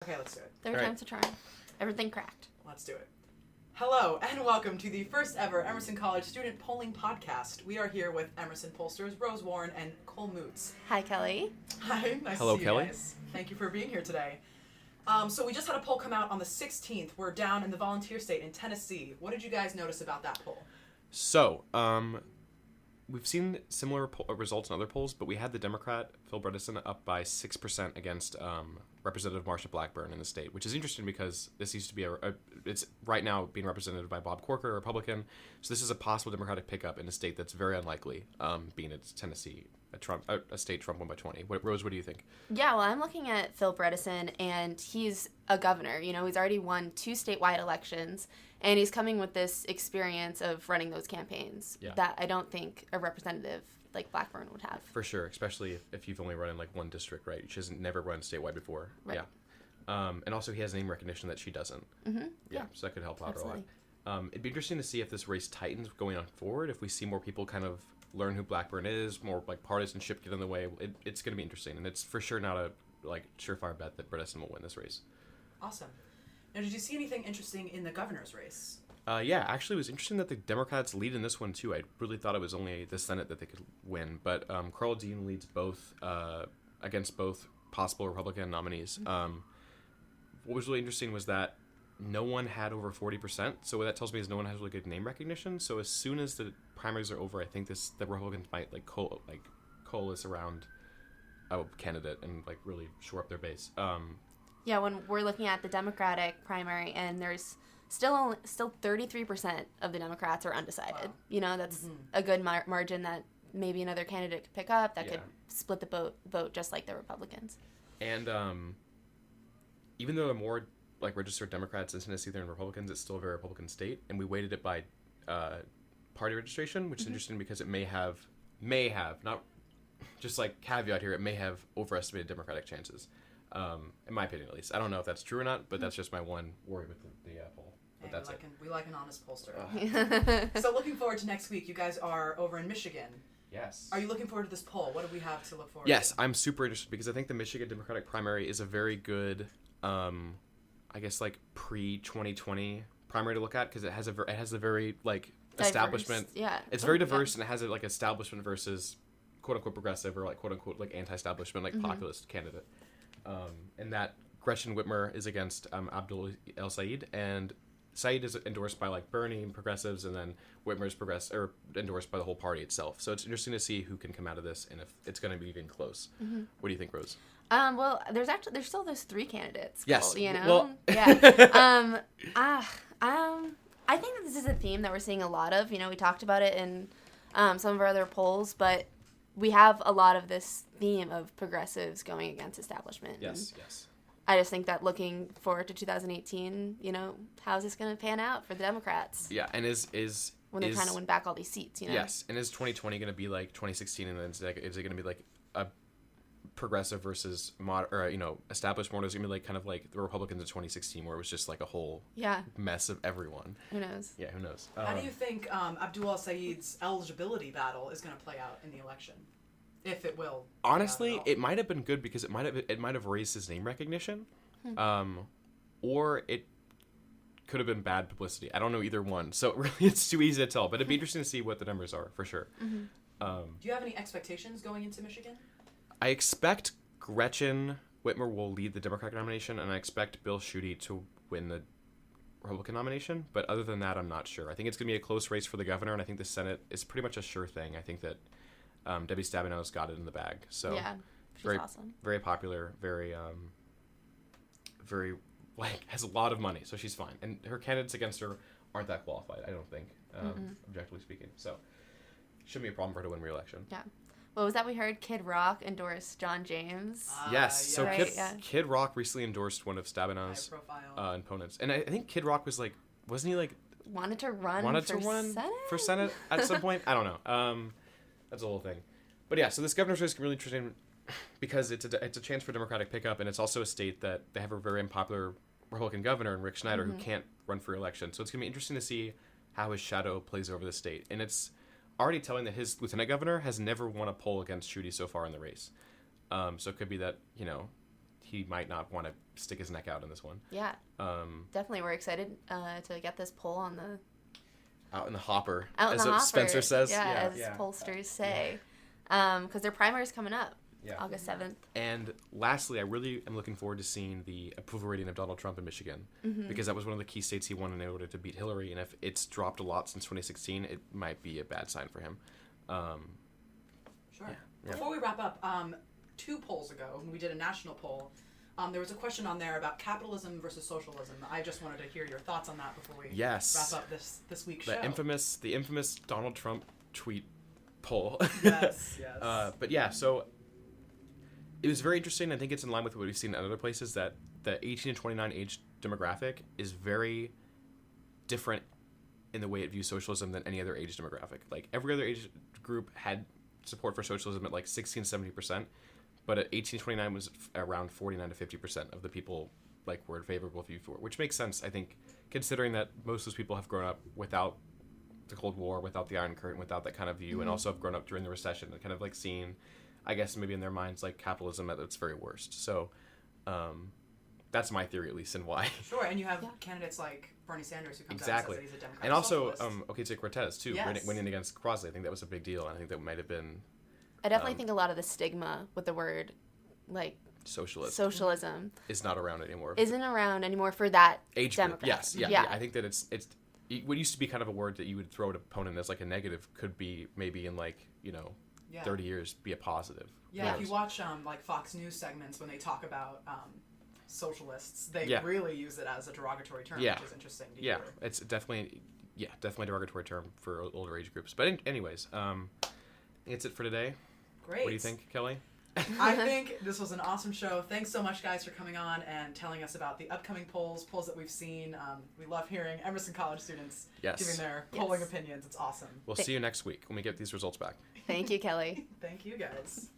Okay, let's do it. Third All right. time's a charm. Everything cracked. Let's do it. Hello, and welcome to the first ever Emerson College Student Polling Podcast. We are here with Emerson pollsters Rose Warren and Cole Moots. Hi, Kelly. Hi, nice Hello, to see Kelly. you guys. Thank you for being here today. So we just had a poll come out on the 16th. We're down in the volunteer state in Tennessee. What did you guys notice about that poll? So, we've seen similar results in other polls, but we had the Democrat Phil Bredesen up by 6% against Representative Marsha Blackburn in the state, which is interesting because this used to be it's right now being represented by Bob Corker, a Republican. So this is a possible Democratic pickup in a state that's very unlikely, being it's Tennessee, a state Trump won by 20. Rose, what do you think? Yeah, well, I'm looking at Phil Bredesen, and he's a governor. You know, he's already won 2 statewide elections, and he's coming with this experience of running those campaigns that I don't think a representative like Blackburn would have. For sure, especially if you've only run in like one district, right? She hasn't never run statewide before. Right. Yeah. And also he has name recognition that she doesn't. Mm-hmm. Yeah, so that could help out Absolutely. a lot. It'd be interesting to see if this race tightens going on forward, if we see more people kind of learn who Blackburn is, more like partisanship get in the way. It's going to be interesting, and it's for sure not a surefire bet that Bredesen will win this race. Awesome. Now, did you see anything interesting in the governor's race? Yeah, actually, it was interesting that the Democrats lead in this one, too. I really thought it was only the Senate that they could win. But Carl Dean leads both against both possible Republican nominees. Mm-hmm. What was really interesting was that no one had over 40%. So what that tells me is no one has really good name recognition. So as soon as the primaries are over, I think the Republicans might coalesce around a candidate and really shore up their base. Yeah, when we're looking at the Democratic primary, and there's still 33% of the Democrats are undecided. Wow. You know, that's a good margin that maybe another candidate could pick up that could split the vote just like the Republicans. And even though there are more registered Democrats in Tennessee than Republicans, it's still a very Republican state, and we weighted it by party registration, which is interesting because it may have not just caveat here, it may have overestimated Democratic chances. In my opinion, at least. I don't know if that's true or not, but that's just my one worry with the poll. But that's it. We like an honest pollster. So looking forward to next week. You guys are over in Michigan. Yes. Are you looking forward to this poll? What do we have to look forward Yes, to? I'm super interested because I think the Michigan Democratic primary is a very good, pre-2020 primary to look at because it has a very establishment. Yeah. It's very diverse and it has establishment versus quote unquote progressive or quote unquote anti-establishment populist candidate. And that Gretchen Whitmer is against Abdul El Sayed, and Sayed is endorsed by Bernie and progressives, and then Whitmer is endorsed by the whole party itself. So it's interesting to see who can come out of this and if it's going to be even close. Mm-hmm. What do you think, Rose? Well, there's still those 3 candidates. Yes. You know. Well, yeah. I think that this is a theme that we're seeing a lot of. You know, we talked about it in some of our other polls, but we have a lot of this theme of progressives going against establishment. Yes. I just think that looking forward to 2018, you know, how's this going to pan out for the Democrats? Yeah, and when they're trying to win back all these seats, you know? Yes, and is 2020 going to be like 2016, and then is it going to be a progressive versus established more? Is it going to be like the Republicans in 2016, where it was just a whole mess of everyone? Who knows? Yeah, who knows? How do you think Abdul Sayed's eligibility battle is going to play out in the election? If it will. Honestly, it might have been good because it might have raised his name recognition, or it could have been bad publicity. I don't know either one, so really it's too easy to tell. But it'd be interesting to see what the numbers are for sure. Mm-hmm. Do you have any expectations going into Michigan? I expect Gretchen Whitmer will lead the Democratic nomination, and I expect Bill Schuette to win the Republican nomination. But other than that, I'm not sure. I think it's going to be a close race for the governor, and I think the Senate is pretty much a sure thing. I think that Debbie Stabenow's got it in the bag. So yeah, she's very, awesome. Very popular, very has a lot of money, so she's fine. And her candidates against her aren't that qualified, I don't think, objectively speaking. So shouldn't be a problem for her to win re-election. Yeah. What was that we heard? Kid Rock endorsed John James. Yes. So right, Kid Rock recently endorsed one of Stabenow's opponents, and I think Kid Rock was wasn't he wanted to run for Senate at some point? I don't know. That's a whole thing. But yeah, so this governor's race is really interesting because it's a chance for Democratic pickup, and it's also a state that they have a very unpopular Republican governor in Rick Schneider who can't run for election. So it's going to be interesting to see how his shadow plays over the state. And it's already telling that his lieutenant governor has never won a poll against Schuette so far in the race. So it could be that, he might not want to stick his neck out in this one. Yeah. Definitely, we're excited to get this poll on the out in the hopper, out as in the hopper. Spencer says. Yeah, as pollsters say, because their primary is coming up. Yeah. August 7th. And lastly, I really am looking forward to seeing the approval rating of Donald Trump in Michigan, because that was one of the key states he won in order to beat Hillary. And if it's dropped a lot since 2016, it might be a bad sign for him. Sure. Yeah. Before we wrap up, 2 polls ago, when we did a national poll, there was a question on there about capitalism versus socialism. I just wanted to hear your thoughts on that before we wrap up this week's show. The infamous Donald Trump tweet poll. Yes. But yeah, so it was very interesting. I think it's in line with what we've seen in other places, that the 18 to 29 age demographic is very different in the way it views socialism than any other age demographic. Like, every other age group had support for socialism at like 16, 70%, but at 18 to 29 was around 49 to 50% of the people like were in favorable view for it, which makes sense, I think, considering that most of those people have grown up without the Cold War, without the Iron Curtain, without that kind of view, and also have grown up during the recession and kind of like seen, I guess, maybe in their minds, like capitalism at its very worst. So that's my theory, at least, and why. Sure, and you have candidates like Bernie Sanders who comes out and says that he's a Democrat. And also, Ocasio-Cortez, too, winning against Crossley. I think that was a big deal, and I think that might have been... I definitely think a lot of the stigma with the word, like... Socialism. Is not around anymore. Isn't around anymore for that age Democrat. Group. Yes, yeah. I think that it's what used to be kind of a word that you would throw at an opponent as like a negative could be maybe in like 30 years be a positive. Yeah, if you watch like Fox News segments when they talk about socialists, they really use it as a derogatory term, which is interesting to hear. It's definitely a derogatory term for older age groups. But anyways, that's it for today. Great. What do you think, Kelly? I think this was an awesome show. Thanks so much, guys, for coming on and telling us about the upcoming polls that we've seen. We love hearing Emerson College students giving their polling opinions. It's awesome. We'll see you next week when we get these results back. Thank you, Kelly. Thank you, guys.